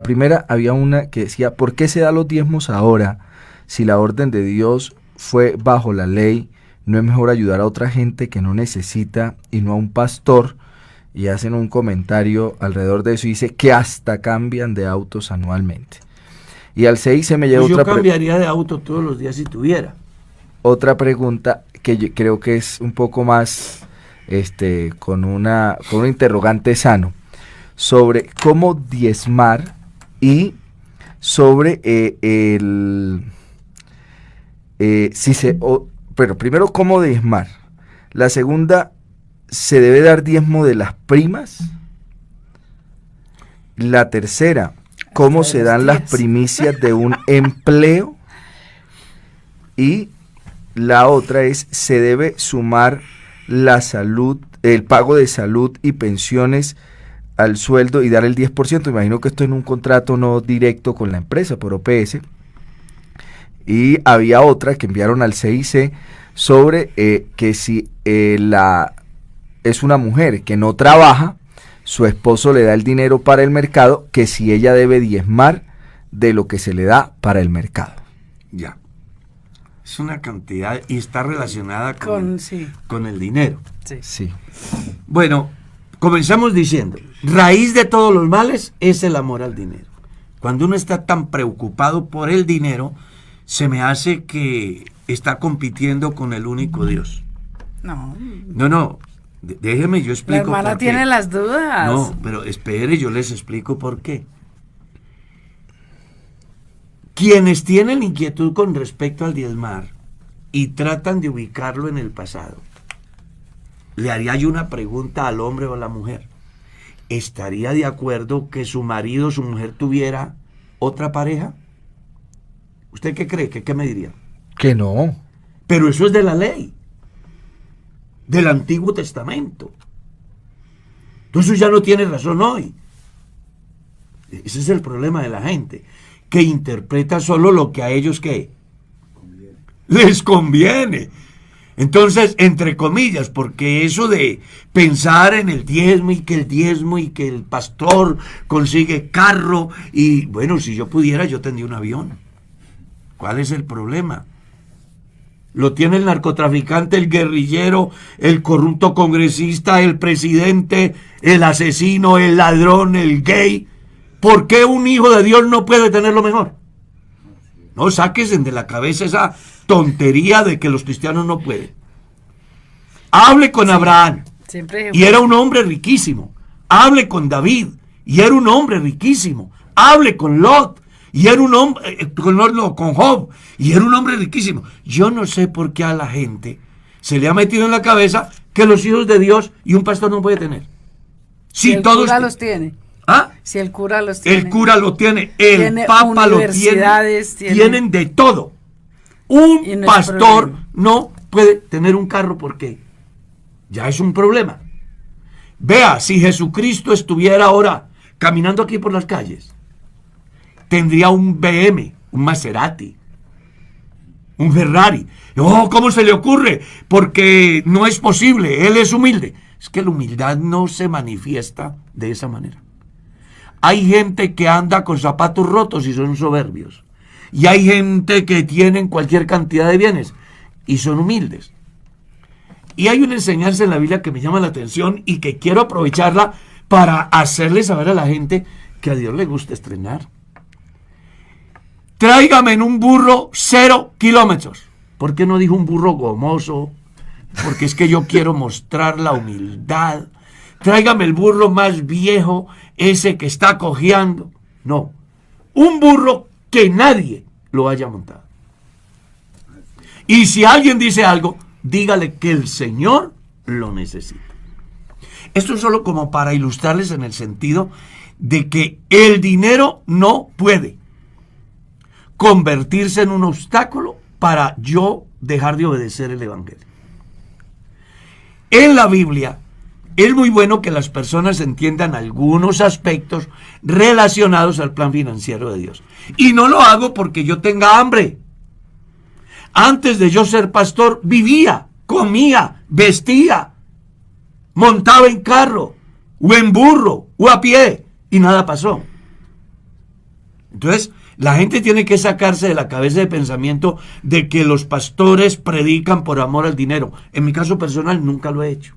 Primera, había una que decía, ¿por qué se da los diezmos ahora si la orden de Dios fue bajo la ley? ¿No es mejor ayudar a otra gente que no necesita y no a un pastor? Y hacen un comentario alrededor de eso y dice que hasta cambian de autos anualmente. Y al 6 se me lleva Pues otra yo cambiaría de auto todos los días si tuviera. otra pregunta que yo creo que es un poco más con un interrogante sano sobre cómo diezmar y sobre pero primero cómo diezmar. La segunda, ¿se debe dar diezmo de las primas? La tercera, ¿cómo se dan las primicias de un empleo? Y la otra es, ¿se debe sumar la salud, el pago de salud y pensiones al sueldo y dar el 10%? Imagino que esto en un contrato no directo con la empresa, por OPS. Y había otra que enviaron al CIC sobre que si es una mujer que no trabaja, su esposo le da el dinero para el mercado, que si ella debe diezmar de lo que se le da para el mercado. Ya. Es una cantidad y está relacionada con el dinero. Sí. Bueno, comenzamos diciendo, raíz de todos los males es el amor al dinero. Cuando uno está tan preocupado por el dinero, se me hace que está compitiendo con el único Dios. No. No, déjeme, yo explico. La hermana por qué. tiene las dudas. No, pero espere, yo les explico por qué. Quienes tienen inquietud con respecto al diezmar y tratan de ubicarlo en el pasado, le haría yo una pregunta al hombre o a la mujer. ¿Estaría de acuerdo que su marido o su mujer tuviera otra pareja? ¿Usted qué cree? ¿Qué me diría? Que no. Pero eso es de la ley, del Antiguo Testamento. Entonces ya no tiene razón hoy. Ese es el problema de la gente, que interpreta solo lo que a ellos ¿qué? Les conviene. Entonces, entre comillas, porque eso de pensar en el diezmo y que el pastor consigue carro y bueno, si yo pudiera yo tendría un avión. ¿Cuál es el problema? Lo tiene el narcotraficante, el guerrillero, el corrupto congresista, el presidente, el asesino, el ladrón, el gay. ¿Por qué un hijo de Dios no puede tenerlo mejor? No sáquense de la cabeza esa tontería de que los cristianos no pueden. Hable con Abraham y era un hombre riquísimo. Hable con David y era un hombre riquísimo. Hable con Lot y era un hombre, con Job y era un hombre riquísimo. Yo no sé por qué a la gente se le ha metido en la cabeza que los hijos de Dios y un pastor no puede tener. Si el cura los tiene. ¿Ah? Si el cura los tiene. El cura lo tiene, el papa lo tiene, tienen de todo. Un pastor no puede tener un carro porque ya es un problema. Vea, si Jesucristo estuviera ahora caminando aquí por las calles, tendría un BM, un Maserati, un Ferrari. Oh, ¿cómo se le ocurre? Porque no es posible, él es humilde. Es que la humildad no se manifiesta de esa manera. Hay gente que anda con zapatos rotos y son soberbios. Y hay gente que tienen cualquier cantidad de bienes y son humildes. Y hay una enseñanza en la Biblia que me llama la atención y que quiero aprovecharla para hacerle saber a la gente que a Dios le gusta estrenar. Tráigame en un burro 0 kilómetros. ¿Por qué no dijo un burro gomoso? Porque es que yo quiero mostrar la humildad. Tráigame el burro más viejo, ese que está cojeando. No, un burro que nadie lo haya montado. Y si alguien dice algo, dígale que el Señor lo necesita. Esto es solo como para ilustrarles en el sentido de que el dinero no puede convertirse en un obstáculo para yo dejar de obedecer el Evangelio. En la Biblia es muy bueno que las personas entiendan algunos aspectos relacionados al plan financiero de Dios. Y no lo hago porque yo tenga hambre. Antes de yo ser pastor, vivía, comía, vestía, montaba en carro, o en burro, o a pie, y nada pasó. Entonces, la gente tiene que sacarse de la cabeza de pensamiento de que los pastores predican por amor al dinero. En mi caso personal, nunca lo he hecho.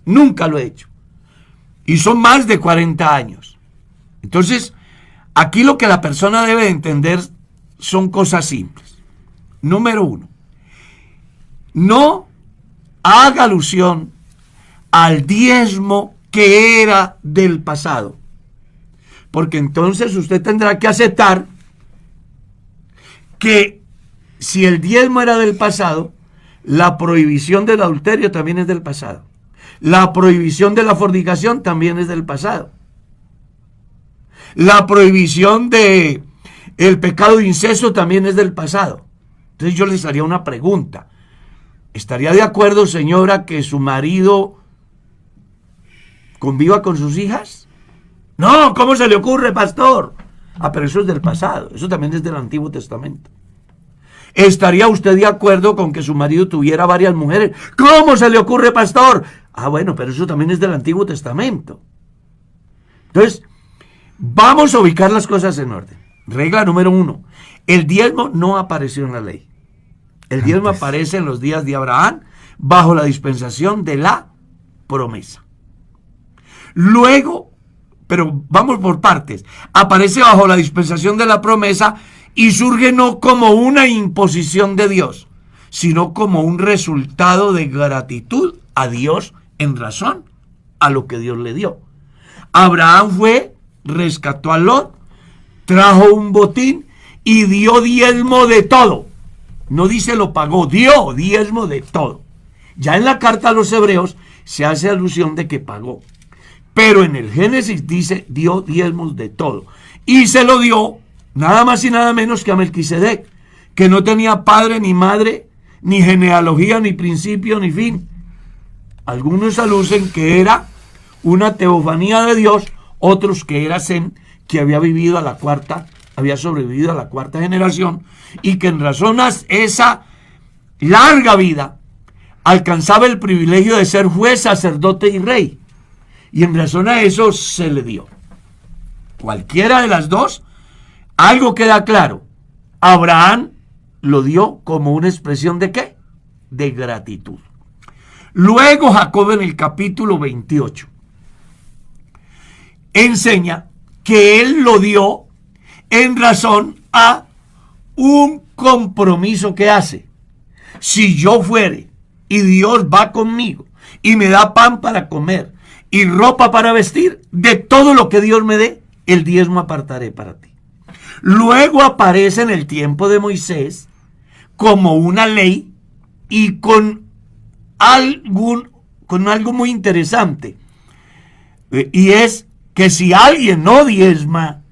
Nunca lo he hecho. Y son más de 40 años. Entonces, aquí lo que la persona debe entender son cosas simples. Número 1, no haga alusión al diezmo que era del pasado. Porque entonces usted tendrá que aceptar que si el diezmo era del pasado, la prohibición del adulterio también es del pasado. La prohibición de la fornicación también es del pasado. La prohibición de el pecado de incesto también es del pasado. Entonces yo les haría una pregunta. ¿Estaría de acuerdo, señora, que su marido conviva con sus hijas? No, ¿cómo se le ocurre, pastor? Ah, pero eso es del pasado. Eso también es del Antiguo Testamento. ¿Estaría usted de acuerdo con que su marido tuviera varias mujeres? ¿Cómo se le ocurre, pastor? Ah, bueno, pero eso también es del Antiguo Testamento. Entonces, vamos a ubicar las cosas en orden. Regla número 1. El diezmo no apareció en la ley. El diezmo aparece en los días de Abraham bajo la dispensación de la promesa. Luego, pero vamos por partes, aparece bajo la dispensación de la promesa y surge no como una imposición de Dios, sino como un resultado de gratitud a Dios en razón a lo que Dios le dio. Abraham fue, rescató a Lot, trajo un botín y dio diezmo de todo. No dice lo pagó, dio diezmo de todo. Ya en la carta a los hebreos se hace alusión de que pagó. Pero en el Génesis dice dio diezmos de todo. Y se lo dio nada más y nada menos que a Melquisedec, que no tenía padre ni madre, ni genealogía, ni principio, ni fin. Algunos alucen que era una teofanía de Dios, otros que era Sem, que había sobrevivido a la cuarta generación, y que en razón a esa larga vida alcanzaba el privilegio de ser juez, sacerdote y rey. Y en razón a eso se le dio. Cualquiera de las dos, algo queda claro. Abraham lo dio como una expresión ¿de qué? De gratitud. Luego Jacob en el capítulo 28 enseña que él lo dio en razón a un compromiso que hace. Si yo fuere y Dios va conmigo y me da pan para comer y ropa para vestir, de todo lo que Dios me dé, el diezmo apartaré para ti. Luego aparece en el tiempo de Moisés como una ley y con algo muy interesante, y es que si alguien no diezma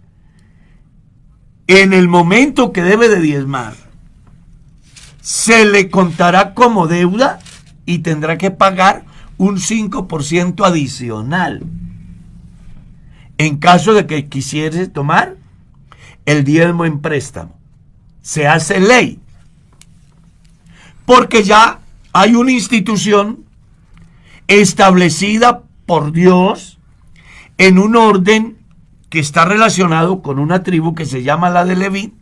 en el momento que debe de diezmar, se le contará como deuda y tendrá que pagar un 5% adicional en caso de que quisiese tomar el diezmo en préstamo. Se hace ley porque ya hay una institución establecida por Dios en un orden que está relacionado con una tribu que se llama la de Leví,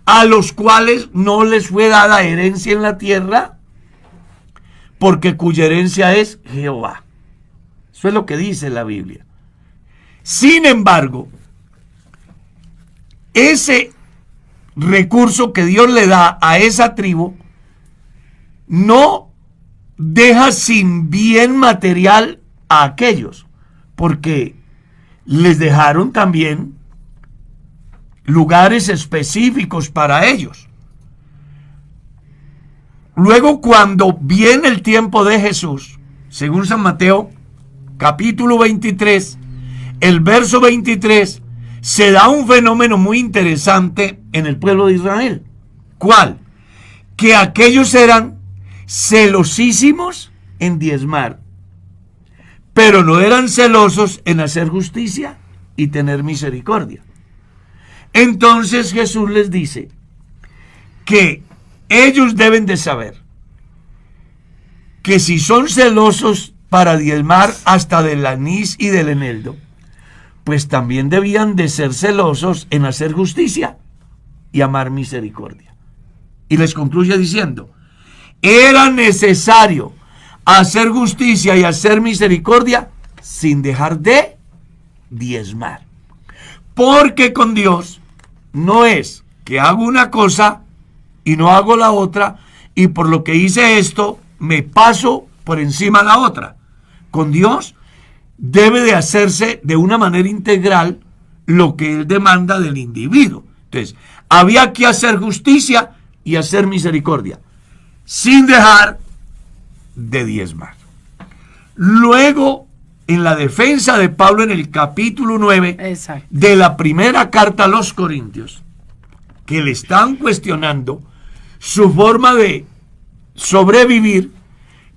a los cuales no les fue dada herencia en la tierra, porque cuya herencia es Jehová. Eso es lo que dice la Biblia. Sin embargo, ese recurso que Dios le da a esa tribu no deja sin bien material a aquellos, porque les dejaron también lugares específicos para ellos. Luego, cuando viene el tiempo de Jesús, según San Mateo, capítulo 23, el verso 23, se da un fenómeno muy interesante en el pueblo de Israel. ¿Cuál? Que aquellos eran celosísimos en diezmar, pero no eran celosos en hacer justicia y tener misericordia. Entonces Jesús les dice que ellos deben de saber que si son celosos para diezmar hasta del anís y del eneldo, pues también debían de ser celosos en hacer justicia y amar misericordia. Y les concluye diciendo, era necesario hacer justicia y hacer misericordia sin dejar de diezmar. Porque con Dios no es que hago una cosa y no hago la otra, y por lo que hice esto, me paso por encima la otra. Con Dios debe de hacerse de una manera integral lo que Él demanda del individuo. Entonces, había que hacer justicia y hacer misericordia, sin dejar de diezmar. Luego, en la defensa de Pablo en el capítulo 9 Exacto. de la primera carta a los Corintios, que le están cuestionando su forma de sobrevivir,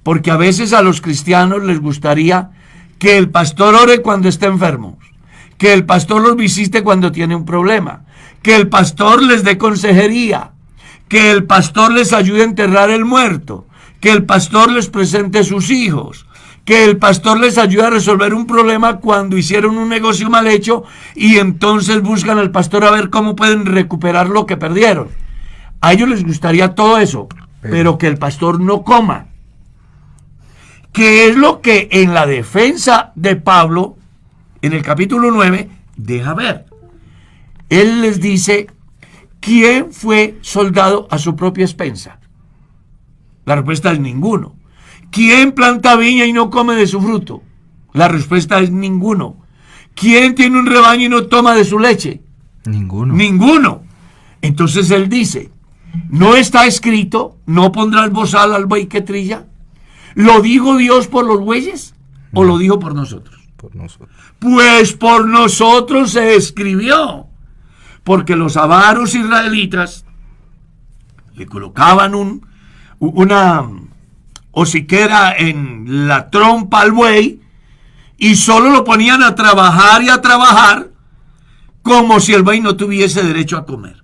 porque a veces a los cristianos les gustaría que el pastor ore cuando esté enfermo, que el pastor los visite cuando tiene un problema, que el pastor les dé consejería, que el pastor les ayude a enterrar el muerto, que el pastor les presente sus hijos, que el pastor les ayude a resolver un problema cuando hicieron un negocio mal hecho y entonces buscan al pastor a ver cómo pueden recuperar lo que perdieron. A ellos les gustaría todo eso, pero que el pastor no coma. Que es lo que en la defensa de Pablo, en el capítulo 9, deja ver. Él les dice, ¿quién fue soldado a su propia expensa? La respuesta es ninguno. ¿Quién planta viña y no come de su fruto? La respuesta es ninguno. ¿Quién tiene un rebaño y no toma de su leche? Ninguno. Ninguno. Entonces él dice, ¿no está escrito, no pondrás bozal al buey que trilla? ¿Lo dijo Dios por los bueyes o lo dijo por nosotros? Por nosotros. Pues por nosotros se escribió, porque los avaros israelitas le colocaban una hociquera en la trompa al buey y solo lo ponían a trabajar y a trabajar como si el buey no tuviese derecho a comer.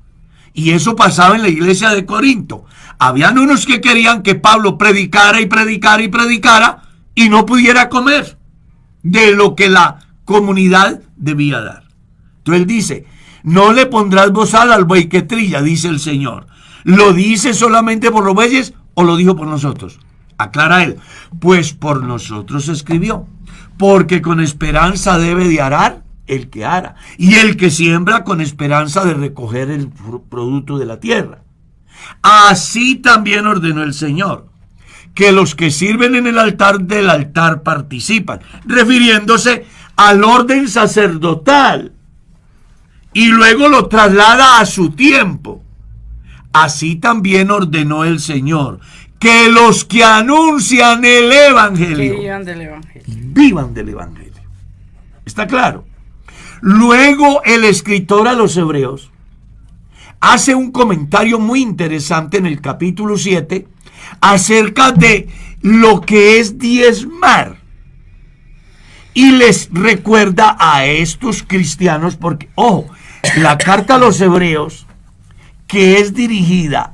Y eso pasaba en la iglesia de Corinto. Habían unos que querían que Pablo predicara y predicara y predicara y no pudiera comer de lo que la comunidad debía dar. Entonces él dice, no le pondrás bozal al buey que trilla, dice el Señor. ¿Lo dice solamente por los bueyes o lo dijo por nosotros? Aclara él, pues por nosotros escribió, porque con esperanza debe de arar el que ara, y el que siembra con esperanza de recoger el producto de la tierra. Así también ordenó el Señor, que los que sirven en el altar del altar participan, refiriéndose al orden sacerdotal, y luego lo traslada a su tiempo. Así también ordenó el Señor, que los que anuncian el Evangelio, vivan del Evangelio. ¿Está claro? Luego el escritor a los Hebreos hace un comentario muy interesante en el capítulo 7 acerca de lo que es diezmar. Y les recuerda a estos cristianos, porque, ojo, la carta a los Hebreos, que es dirigida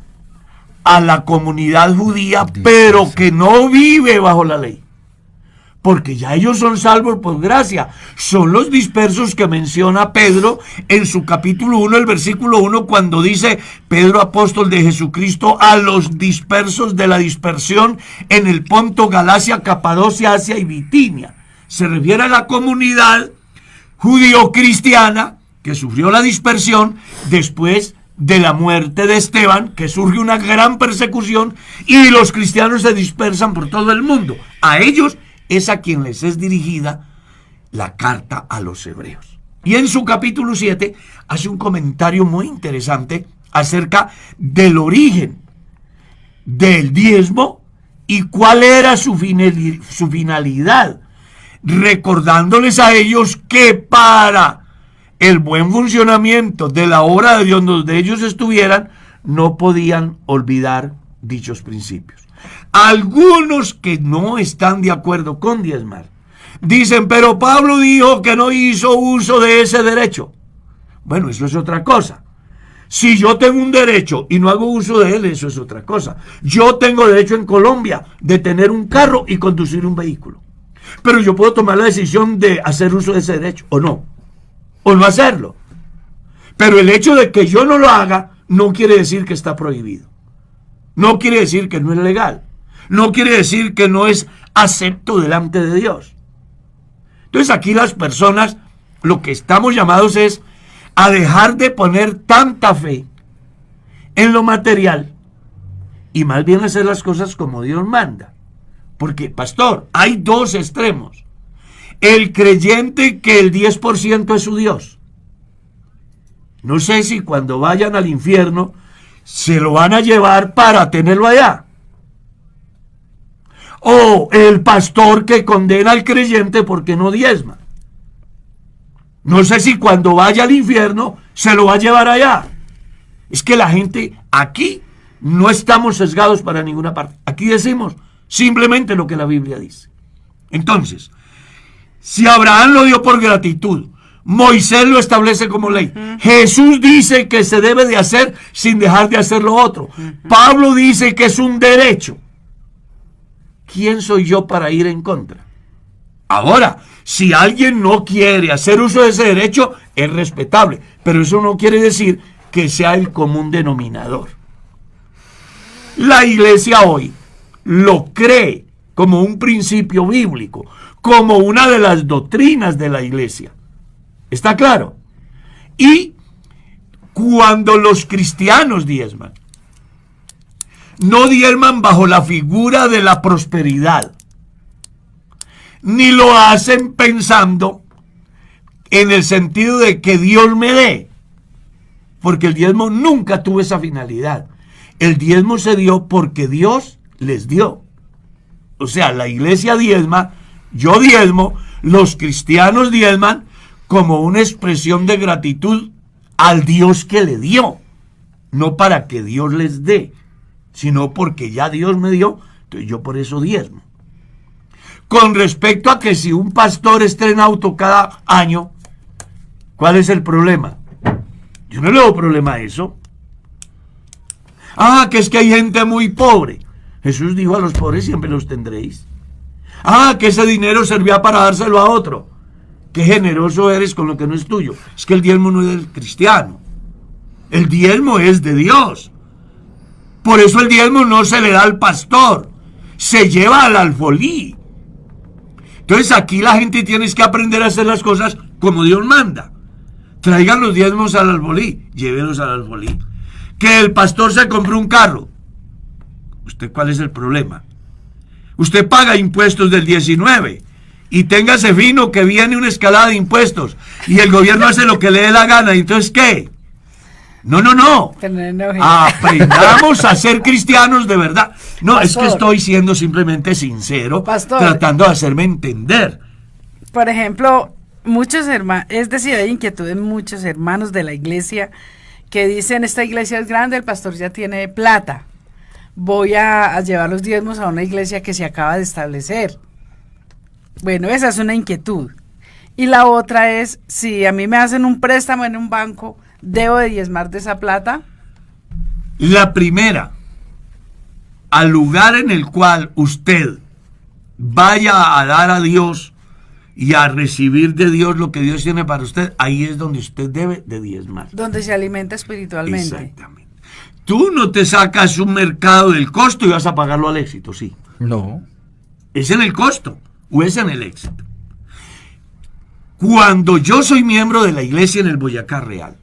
a la comunidad judía, pero que no vive bajo la ley, porque ya ellos son salvos por gracia. Son los dispersos que menciona Pedro en su capítulo 1, el versículo 1, cuando dice, Pedro, apóstol de Jesucristo, a los dispersos de la dispersión en el Ponto, Galacia, Capadocia, Asia y Bitinia. Se refiere a la comunidad judío-cristiana que sufrió la dispersión después de la muerte de Esteban, que surge una gran persecución y los cristianos se dispersan por todo el mundo. A ellos es a quien les es dirigida la carta a los Hebreos. Y en su capítulo 7 hace un comentario muy interesante acerca del origen del diezmo y cuál era su finalidad, recordándoles a ellos que para el buen funcionamiento de la obra de Dios donde ellos estuvieran, no podían olvidar dichos principios. Algunos que no están de acuerdo con diezmar dicen, pero Pablo dijo que no hizo uso de ese derecho. Bueno, eso es otra cosa. Si yo tengo un derecho y no hago uso de él, eso es otra cosa. Yo tengo derecho en Colombia de tener un carro y conducir un vehículo, pero yo puedo tomar la decisión de hacer uso de ese derecho o no. o no hacerlo. Pero el hecho de que yo no lo haga no quiere decir que está prohibido. No quiere decir que no es legal. No quiere decir que no es acepto delante de Dios. Entonces aquí las personas, lo que estamos llamados es a dejar de poner tanta fe en lo material y más bien hacer las cosas como Dios manda. Porque, pastor, hay dos extremos. El creyente que el 10% es su Dios. No sé si cuando vayan al infierno se lo van a llevar para tenerlo allá. O el pastor que condena al creyente porque no diezma. No sé si cuando vaya al infierno se lo va a llevar allá. Es que la gente aquí no estamos sesgados para ninguna parte. Aquí decimos simplemente lo que la Biblia dice. Entonces, si Abraham lo dio por gratitud, Moisés lo establece como ley, Jesús dice que se debe de hacer sin dejar de hacer lo otro, Pablo dice que es un derecho. ¿Quién soy yo para ir en contra? Ahora, si alguien no quiere hacer uso de ese derecho, es respetable, pero eso no quiere decir que sea el común denominador. La iglesia hoy lo cree como un principio bíblico, como una de las doctrinas de la iglesia. ¿Está claro? Y cuando los cristianos diezman, no diezman bajo la figura de la prosperidad, ni lo hacen pensando en el sentido de que Dios me dé, porque el diezmo nunca tuvo esa finalidad. El diezmo se dio porque Dios les dio. O sea, la iglesia diezma, yo diezmo, los cristianos diezman como una expresión de gratitud al Dios que le dio, no para que Dios les dé, sino porque ya Dios me dio, entonces yo por eso diezmo. Con respecto a que si un pastor estrena auto cada año, ¿cuál es el problema? Yo no le doy problema a eso. Que es que hay gente muy pobre. Jesús dijo: a los pobres siempre los tendréis. Que ese dinero servía para dárselo a otro. Qué generoso eres con lo que no es tuyo. Es que el diezmo no es del cristiano. El diezmo es de Dios. Por eso el diezmo no se le da al pastor. Se lleva al alfolí. Entonces aquí la gente tiene que aprender a hacer las cosas como Dios manda. Traigan los diezmos al alfolí. Llévenlos al alfolí. Que el pastor se compró un carro. ¿Usted cuál es el problema? Usted paga impuestos del 19 y téngase fino que viene una escalada de impuestos y el gobierno hace lo que le dé la gana. ¿Y entonces qué? No. Aprendamos a ser cristianos de verdad. No, pastor, es que estoy siendo simplemente sincero, pastor, tratando de hacerme entender. Por ejemplo, muchos hermanos, es decir, hay inquietud en muchos hermanos de la iglesia que dicen: esta iglesia es grande, el pastor ya tiene plata, voy a llevar los diezmos a una iglesia que se acaba de establecer. Bueno, esa es una inquietud. Y la otra es: si a mí me hacen un préstamo en un banco, ¿debo de diezmar de esa plata? La primera, al lugar en el cual usted vaya a dar a Dios y a recibir de Dios lo que Dios tiene para usted, ahí es donde usted debe de diezmar. Donde se alimenta espiritualmente. Exactamente. Tú no te sacas un mercado del costo y vas a pagarlo al éxito, ¿sí? No. ¿Es en el costo o es en el éxito? Cuando yo soy miembro de la iglesia en el Boyacá Real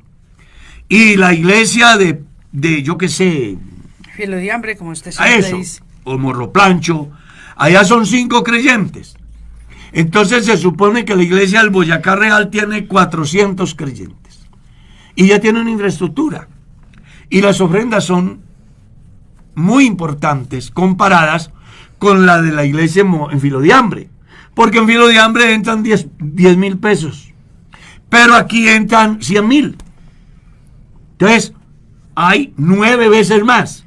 y la iglesia de yo qué sé, Filo de Hambre, como usted siempre dice, o Morroplancho, allá son 5 creyentes. Entonces se supone que la iglesia del Boyacá Real tiene 400 creyentes y ya tiene una infraestructura y las ofrendas son muy importantes comparadas con la de la iglesia en Filo de Hambre, porque en Filo de Hambre entran 10,000 pesos, pero aquí entran 100,000. Entonces hay 9 veces más.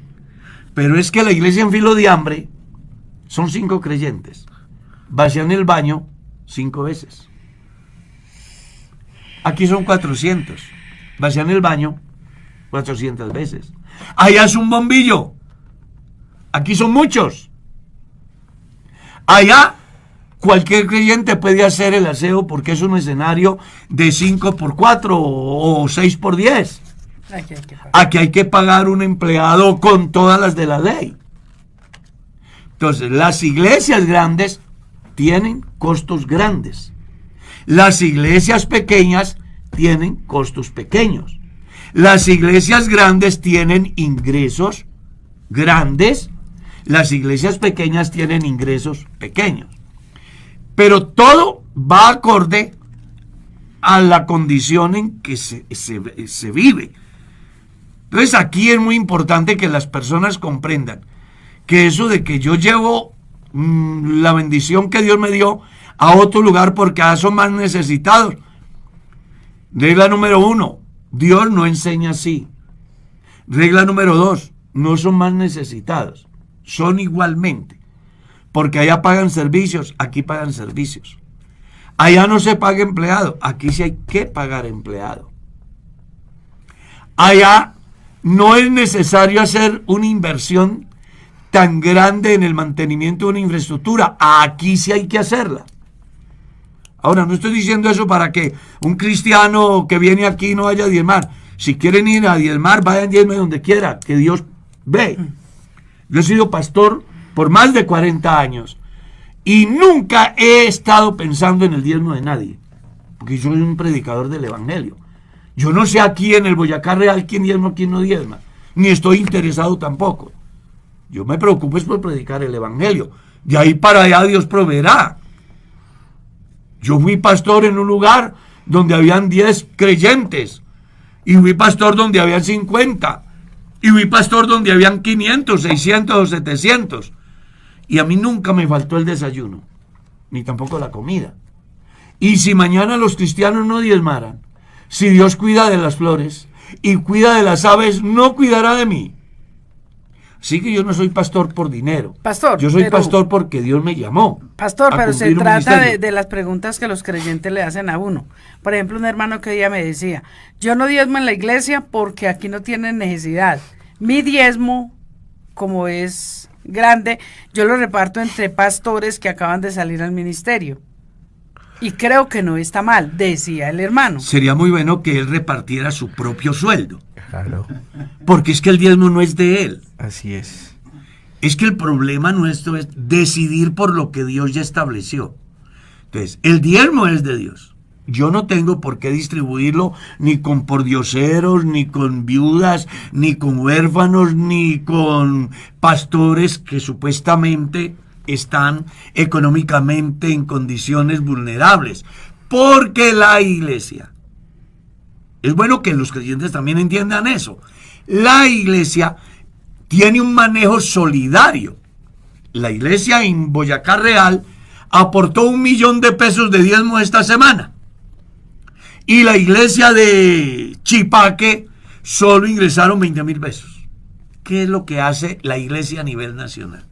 Pero es que la iglesia en Filo de Hambre son 5 creyentes, vacían el baño 5 veces. Aquí son 400, vacían el baño 400 veces. Allá es un bombillo, aquí son muchos. Allá Cualquier creyente puede hacer el aseo porque es un escenario de 5x4 o 6x10. Aquí hay que pagar un empleado con todas las de la ley. Entonces, las iglesias grandes tienen costos grandes. Las iglesias pequeñas tienen costos pequeños. Las iglesias grandes tienen ingresos grandes. Las iglesias pequeñas tienen ingresos pequeños. Pero todo va acorde a la condición en que se vive. Entonces aquí es muy importante que las personas comprendan que eso de que yo llevo la bendición que Dios me dio a otro lugar porque son más necesitados. Regla número 1, Dios no enseña así. Regla número 2, no son más necesitados, son igualmente. Porque allá pagan servicios, aquí pagan servicios. Allá no se paga empleado, aquí sí hay que pagar empleado. Allá no es necesario hacer una inversión tan grande en el mantenimiento de una infraestructura, aquí sí hay que hacerla. Ahora, no estoy diciendo eso para que un cristiano que viene aquí no vaya a diezmar. Si quieren ir a diezmar, vayan diezmar donde quiera, que Dios ve. Yo he sido pastor por más de 40 años y nunca he estado pensando en el diezmo de nadie, porque yo soy un predicador del evangelio. Yo no sé aquí en el Boyacá Real quién diezma, quién no diezma, ni estoy interesado tampoco. Yo me preocupo es por predicar el evangelio. De ahí para allá Dios proveerá. Yo fui pastor en un lugar donde habían 10 creyentes, y fui pastor donde habían 50, y fui pastor donde habían 500, 600 o 700. Y a mí nunca me faltó el desayuno, ni tampoco la comida. Y si mañana los cristianos no diezmaran, si Dios cuida de las flores y cuida de las aves, no cuidará de mí. Así que yo no soy pastor por dinero. Pastor, yo soy pastor porque Dios me llamó. Pastor, pero se trata de las preguntas que los creyentes le hacen a uno. Por ejemplo, un hermano que día me decía, yo no diezmo en la iglesia porque aquí no tienen necesidad. Mi diezmo, como es grande, yo lo reparto entre pastores que acaban de salir al ministerio. Y creo que no está mal, decía el hermano. Sería muy bueno que él repartiera su propio sueldo. Claro. Porque es que el diezmo no es de él. Así es. Es que el problema nuestro es decidir por lo que Dios ya estableció. Entonces, el diezmo es de Dios. Yo no tengo por qué distribuirlo ni con pordioseros, ni con viudas, ni con huérfanos, ni con pastores que supuestamente están económicamente en condiciones vulnerables. Porque la iglesia, es bueno que los creyentes también entiendan eso, la iglesia tiene un manejo solidario. La iglesia en Boyacá Real aportó 1 millón de pesos de diezmo esta semana. Y la iglesia de Chipaque solo ingresaron 20,000 pesos. ¿Qué es lo que hace la iglesia a nivel nacional?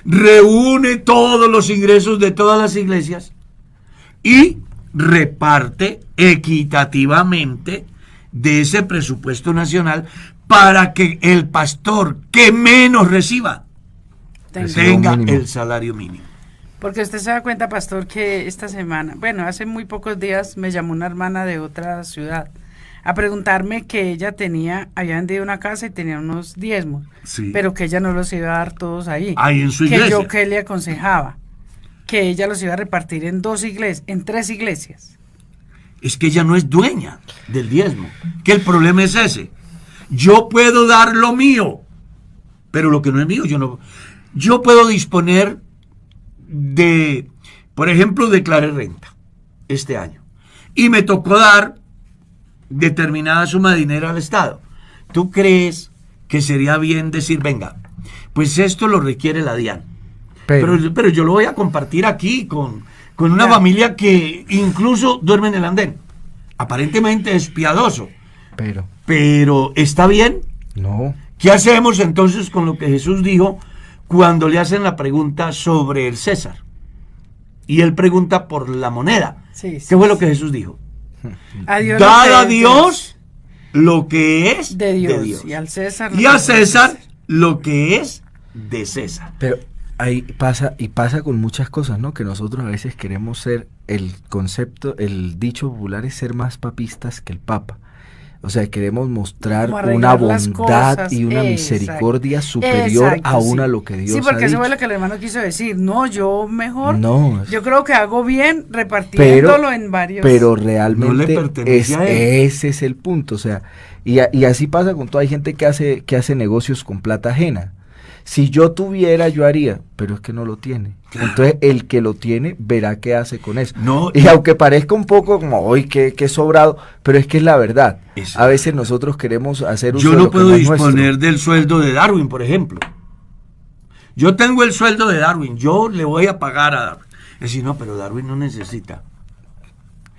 Reúne todos los ingresos de todas las iglesias y reparte equitativamente de ese presupuesto nacional para que el pastor que menos reciba tenga el salario mínimo. Porque usted se da cuenta, pastor, que esta semana, bueno, hace muy pocos días me llamó una hermana de otra ciudad a preguntarme que ella había vendido una casa y tenía unos diezmos, sí, pero que ella no los iba a dar todos ahí. Ahí en su iglesia. Que yo que le aconsejaba que ella los iba a repartir en 2 iglesias, en 3 iglesias. Es que ella no es dueña del diezmo. Que el problema es ese. Yo puedo dar lo mío, pero lo que no es mío, yo puedo disponer de, por ejemplo, declaré renta este año y me tocó dar determinada suma de dinero al Estado. ¿Tú crees que sería bien decir, venga, pues esto lo requiere la DIAN, pero yo lo voy a compartir aquí con una familia que incluso duerme en el andén? Aparentemente es piadoso, pero ¿está bien? No. ¿Qué hacemos entonces con lo que Jesús dijo cuando le hacen la pregunta sobre el César? Y él pregunta por la moneda. Sí, ¿Qué fue lo que Jesús dijo? Dad a Dios lo que es de Dios. Y al César y a César lo que es de César. Pero ahí pasa con muchas cosas, ¿no? Que nosotros a veces queremos ser, el dicho popular es ser más papistas que el Papa. O sea, queremos mostrar Como una arreglar las bondad cosas. y una Exacto. misericordia superior Exacto, aún sí. a lo que Dios Sí, porque ha eso fue dicho. lo que el hermano quiso decir. No, yo mejor, No, yo creo que hago bien repartiéndolo en varios. pero No realmente le pertenece a él. ese es el punto. O sea, y así pasa con toda gente que hace negocios con plata ajena. Si yo tuviera, yo haría, pero es que no lo tiene. Claro. Entonces, el que lo tiene verá qué hace con eso. No, Y aunque parezca un poco como, hoy qué sobrado, pero es que es la verdad. Eso. A veces nosotros queremos hacer uso Yo de no lo que puedo no es disponer nuestro. del sueldo de Darwin, por ejemplo. Yo tengo el sueldo de Darwin, yo le voy a pagar a Darwin. Es decir, no, pero Darwin no necesita.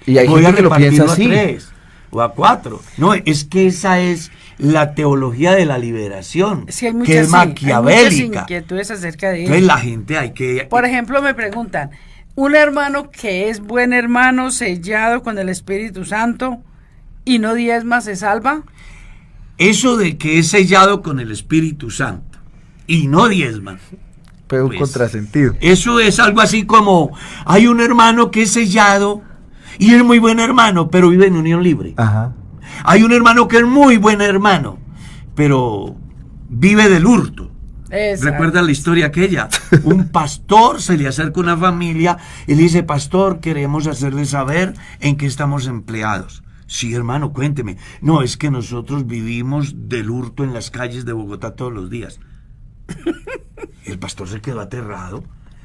Y hay Voy a gente que lo piensa repartirlo así. a 3 o a 4. No, es que esa es la teología de la liberación, Sí, hay que muchas, es sí, hay muchas maquiavélica. inquietudes acerca de Entonces eso. la gente hay que... Por ejemplo, me preguntan, un hermano que es buen hermano, sellado con el Espíritu Santo y no diezma, ¿se salva? Eso de que es sellado con el Espíritu Santo y no diezma, Pero un Pues, contrasentido. eso es algo así como, hay un hermano que es sellado y es muy buen hermano, pero vive en unión libre. Ajá. Hay un hermano que es muy buen hermano, pero vive del hurto. Exacto. ¿Recuerda la historia aquella? Un pastor se le acerca a una familia y le dice, pastor, queremos hacerle saber en qué estamos empleados. Sí, hermano, cuénteme. No, es que nosotros vivimos del hurto en las calles de Bogotá todos los días. El pastor se quedó aterrado.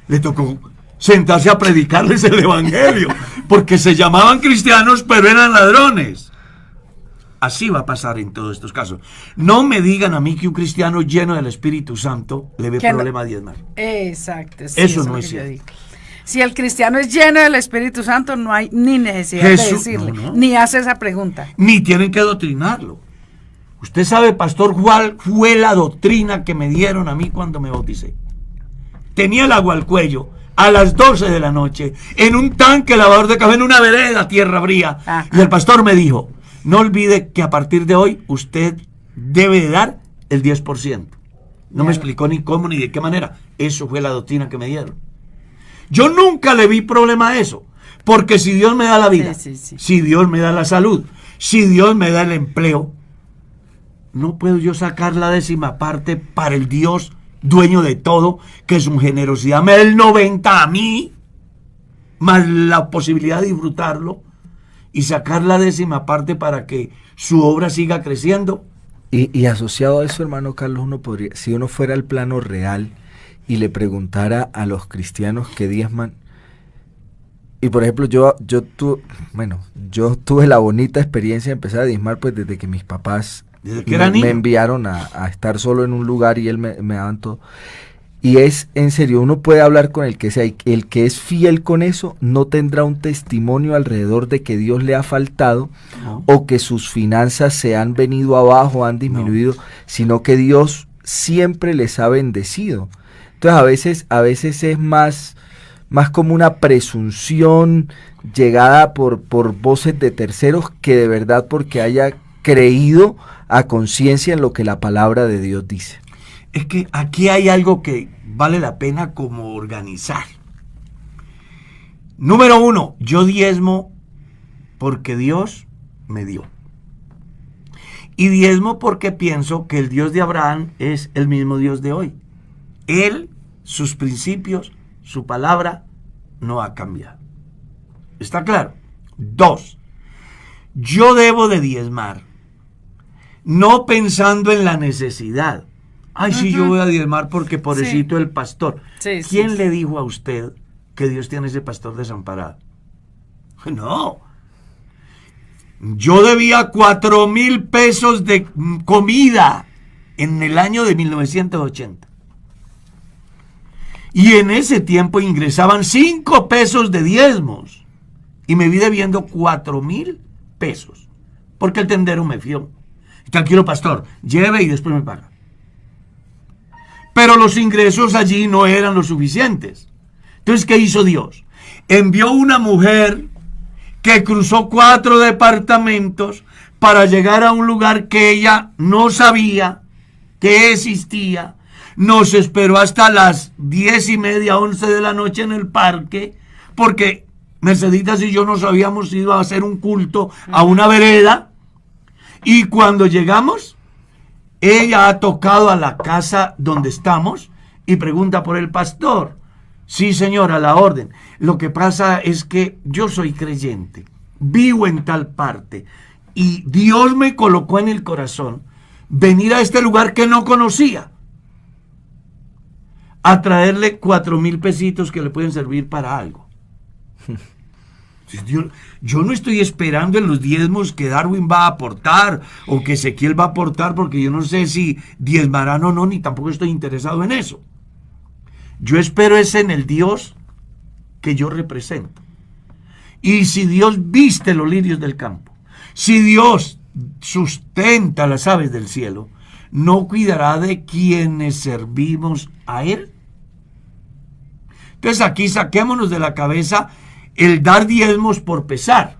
Le tocó sentarse a predicarles el evangelio, porque se llamaban cristianos, pero eran ladrones. Así va a pasar en todos estos casos. No me digan a mí que un cristiano lleno del Espíritu Santo le ve Que no- problema a diezmar. Exacto. sí, Eso no lo es que yo cierto. digo. Si el cristiano es lleno del Espíritu Santo, no hay ni necesidad de Jesús- decirle, no, no. ni hace esa pregunta. Ni tienen que adoctrinarlo. Usted sabe, pastor, cuál fue la doctrina que me dieron a mí cuando me bauticé. Tenía el agua al cuello a las 12 de la noche en un tanque lavador de café en una vereda tierra fría. Ajá. Y el pastor me dijo, no olvide que a partir de hoy usted debe de dar el 10%. No me Ya. explicó ni cómo ni de qué manera. Eso fue la doctrina que me dieron. Yo nunca le vi problema a eso. Porque si Dios me da la vida, Sí, sí, sí. si Dios me da la salud, si Dios me da el empleo, no puedo yo sacar la 10ª parte para el Dios dueño de todo, que su generosidad me da el 90 a mí, más la posibilidad de disfrutarlo, y sacar la 10ª parte para que su obra siga creciendo. Y asociado a eso, hermano Carlos, uno podría, si uno fuera al plano real y le preguntara a los cristianos que diezman, y por ejemplo yo tuve la bonita experiencia de empezar a diezmar pues desde que mis papás Desde que era niño. me enviaron a estar solo en un lugar y él me daban todo. Y es, en serio, uno puede hablar con el que sea, y el que es fiel con eso no tendrá un testimonio alrededor de que Dios le ha faltado No. o que sus finanzas se han venido abajo, han disminuido, sino que Dios siempre les ha bendecido. Entonces a veces es más como una presunción llegada por voces de terceros que de verdad porque haya creído a conciencia en lo que la palabra de Dios dice. Es que aquí hay algo que vale la pena como organizar. Número 1, yo diezmo porque Dios me dio. Y diezmo porque pienso que el Dios de Abraham es el mismo Dios de hoy. Él, sus principios, su palabra no ha cambiado. ¿Está claro? 2, yo debo de diezmar, no pensando en la necesidad. Ay, sí, yo voy a diezmar porque pobrecito el pastor. Sí, ¿Quién sí, le dijo a usted que Dios tiene ese pastor desamparado? No. Yo debía 4,000 pesos de comida en el año de 1980. Y en ese tiempo ingresaban 5 pesos de diezmos. Y me vi debiendo 4,000 pesos. Porque el tendero me fió. Tranquilo, pastor, lleve y después me paga. Pero los ingresos allí no eran lo suficientes. Entonces, ¿qué hizo Dios? Envió una mujer que cruzó 4 departamentos para llegar a un lugar que ella no sabía que existía, nos esperó hasta las 10:30, 11 de la noche en el parque, porque Merceditas y yo nos habíamos ido a hacer un culto a una vereda, y cuando llegamos, ella ha tocado a la casa donde estamos y pregunta por el pastor. Sí, señora, a la orden. Lo que pasa es que yo soy creyente, vivo en tal parte, y Dios me colocó en el corazón venir a este lugar que no conocía, a traerle 4,000 pesitos que le pueden servir para algo. Yo no estoy esperando en los diezmos que Darwin va a aportar o que Ezequiel va a aportar, porque yo no sé si diezmarán o no, ni tampoco estoy interesado en eso. Yo espero es en el Dios que yo represento. Y si Dios viste los lirios del campo, si Dios sustenta las aves del cielo, ¿no cuidará de quienes servimos a Él? Entonces aquí saquémonos de la cabeza el dar diezmos por pesar.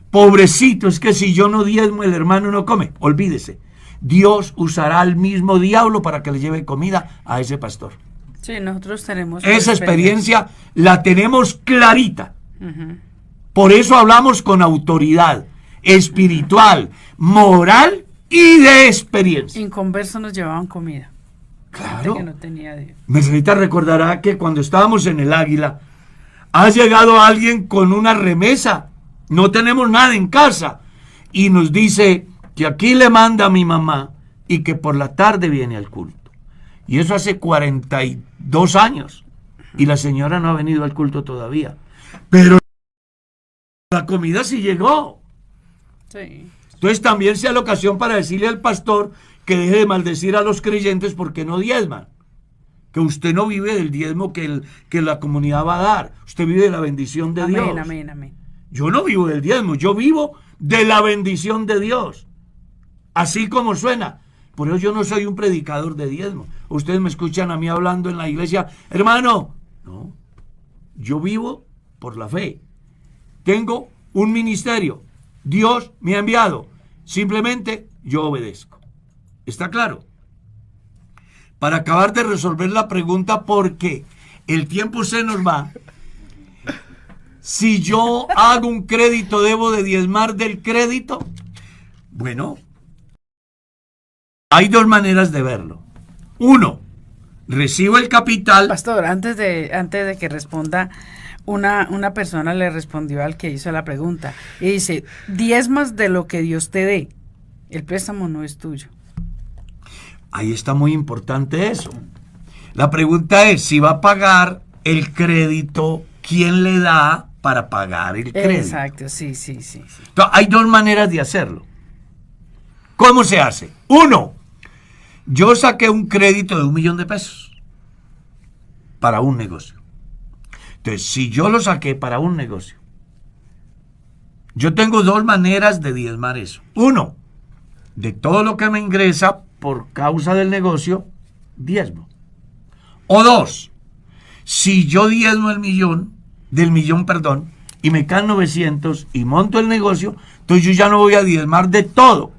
Pobrecito, es que si yo no diezmo, el hermano no come. Olvídese, Dios usará al mismo diablo para que le lleve comida a ese pastor. Sí, nosotros tenemos esa experiencia, la tenemos clarita. Por eso hablamos con autoridad espiritual, moral y de experiencia. Inconversos nos llevaban comida. Claro. Que no tenía Dios. Mercedita recordará que cuando estábamos en el Águila, ha llegado alguien con una remesa. No tenemos nada en casa. Y nos dice que aquí le manda a mi mamá y que por la tarde viene al culto. Y eso hace 42 años. Y la señora no ha venido al culto todavía. Pero la comida sí llegó. Sí. Entonces también sea la ocasión para decirle al pastor que deje de maldecir a los creyentes porque no diezman. Que usted no vive del diezmo que la comunidad va a dar. Usted vive de la bendición de Dios. Amén, amén, amén. Yo no vivo del diezmo, yo vivo de la bendición de Dios. Así como suena. Por eso yo no soy un predicador de diezmo. Ustedes me escuchan a mí hablando en la iglesia, hermano. No, yo vivo por la fe. Tengo un ministerio. Dios me ha enviado. Simplemente yo obedezco. ¿Está claro? Para acabar de resolver la pregunta, porque el tiempo se nos va. Si yo hago un crédito, ¿debo de diezmar del crédito? Bueno, hay dos maneras de verlo. Uno, recibo el capital. Pastor, antes de que responda, una persona le respondió al que hizo la pregunta y dice, diezmas de lo que Dios te dé. El préstamo no es tuyo. Ahí está muy importante eso. La pregunta es, si va a pagar el crédito, ¿quién le da para pagar el crédito? Exacto, sí. Entonces, hay dos maneras de hacerlo. ¿Cómo se hace? Uno, yo saqué un crédito de 1 millón de pesos para un negocio. Entonces, si yo lo saqué para un negocio, yo tengo dos maneras de diezmar eso. Uno, de todo lo que me ingresa por causa del negocio, diezmo. O dos, si yo diezmo del millón, y me caen 900 y monto el negocio, entonces yo ya no voy a diezmar de todo,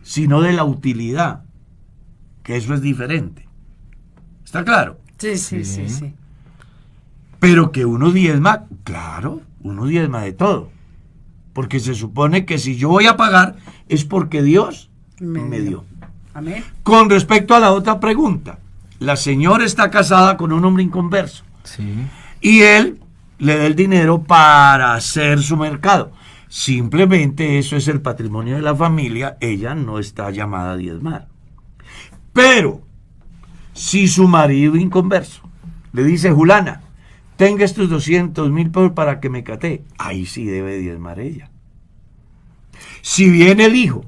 sino de la utilidad, que eso es diferente. ¿Está claro? Sí. Pero que uno diezma, claro, uno diezma de todo. Porque se supone que si yo voy a pagar es porque Dios me dio. Amén. Con respecto a la otra pregunta, la señora está casada con un hombre inconverso. Sí. Y él le da el dinero para hacer su mercado. Simplemente eso es el patrimonio de la familia. Ella no está llamada a diezmar. Pero si su marido inconverso le dice, Julana, tenga estos 200,000 pesos para que me catee, ahí sí debe diezmar ella. Si viene el hijo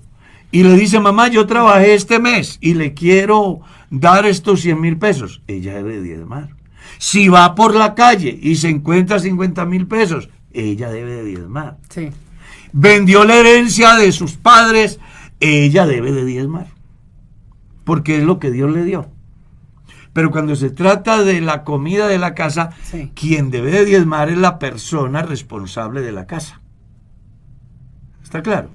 y le dice, mamá, yo trabajé este mes y le quiero dar estos 100,000 pesos, ella debe diezmar. Si va por la calle y se encuentra 50,000 pesos, ella debe de diezmar. Sí. Vendió la herencia de sus padres, ella debe de diezmar. Porque es lo que Dios le dio. Pero cuando se trata de la comida de la casa, sí, quien debe de diezmar es la persona responsable de la casa. ¿Está claro?